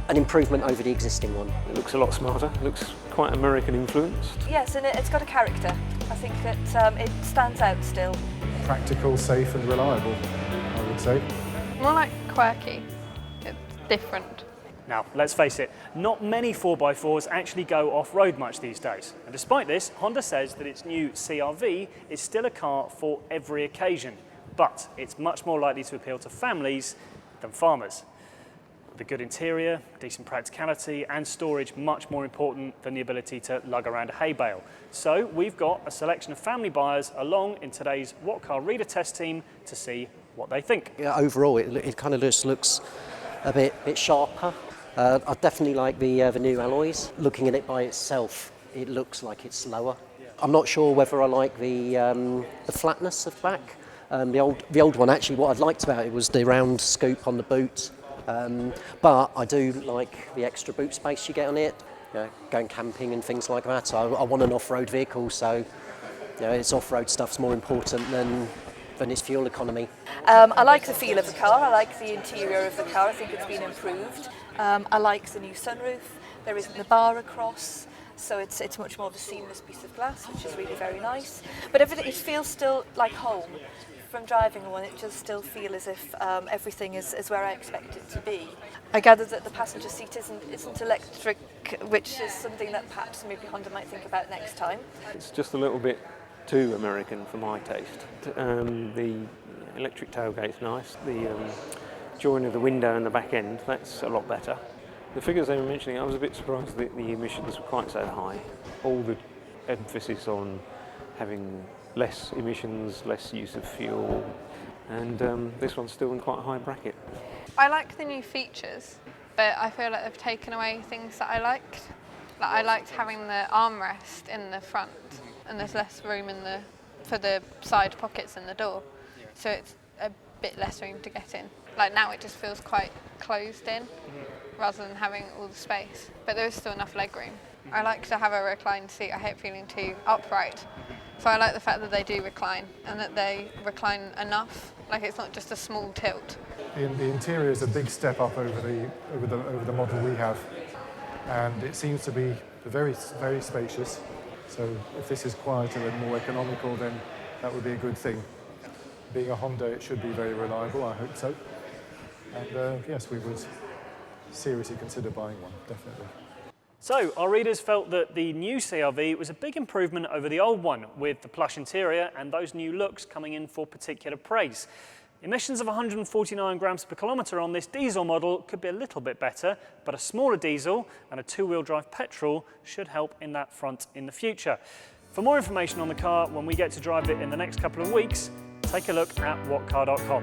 an improvement over the existing one. It looks a lot smarter, it looks quite American influenced. Yes, and it's got a character. I think that it stands out still. Practical, safe and reliable, I would say. More like quirky. It's different. Now, let's face it, not many 4x4s actually go off-road much these days. And despite this, Honda says that its new CR-V is still a car for every occasion, but it's much more likely to appeal to families than farmers. With a good interior, decent practicality and storage much more important than the ability to lug around a hay bale. So we've got a selection of family buyers along in today's What Car Reader Test team to see what they think. Yeah, overall, it kind of just looks a bit sharper. I definitely like the new alloys. Looking at it by itself, it looks like it's slower. I'm not sure whether I like the flatness of the back. The old one, actually, what I liked about it was the round scoop on the boot. But I do like the extra boot space you get on it. You know, going camping and things like that. I want an off-road vehicle, so its off-road stuff's more important than its fuel economy. I like the feel of the car, I like the interior of the car, I think it's been improved. I like the new sunroof, there isn't the bar across, so it's much more of a seamless piece of glass, which is really very nice. But it feels still like home. From driving one, it just still feels as if everything is where I expect it to be. I gather that the passenger seat isn't electric, which is something that perhaps maybe Honda might think about next time. It's just a little bit too American for my taste. The electric tailgate's nice, the join of the window and the back end, that's a lot better. The figures they were mentioning, I was a bit surprised that the emissions were quite so high. All the emphasis on having less emissions, less use of fuel, and this one's still in quite a high bracket. I like the new features, but I feel like they've taken away things that I liked. Like I liked having the armrest in the front, and there's less room for the side pockets in the door, so it's a bit less room to get in. Like now it just feels quite closed in, rather than having all the space, but there is still enough leg room. I like to have a reclined seat, I hate feeling too upright. So I like the fact that they do recline, and that they recline enough, like it's not just a small tilt. The interior is a big step up over the model we have, and it seems to be very, very spacious. So if this is quieter and more economical, then that would be a good thing. Being a Honda, it should be very reliable, I hope so. And yes, we would seriously consider buying one, definitely. So, our readers felt that the new CR-V was a big improvement over the old one, with the plush interior and those new looks coming in for particular praise. Emissions of 149 grams per kilometre on this diesel model could be a little bit better, but a smaller diesel and a two-wheel drive petrol should help in that front in the future. For more information on the car when we get to drive it in the next couple of weeks, take a look at whatcar.com.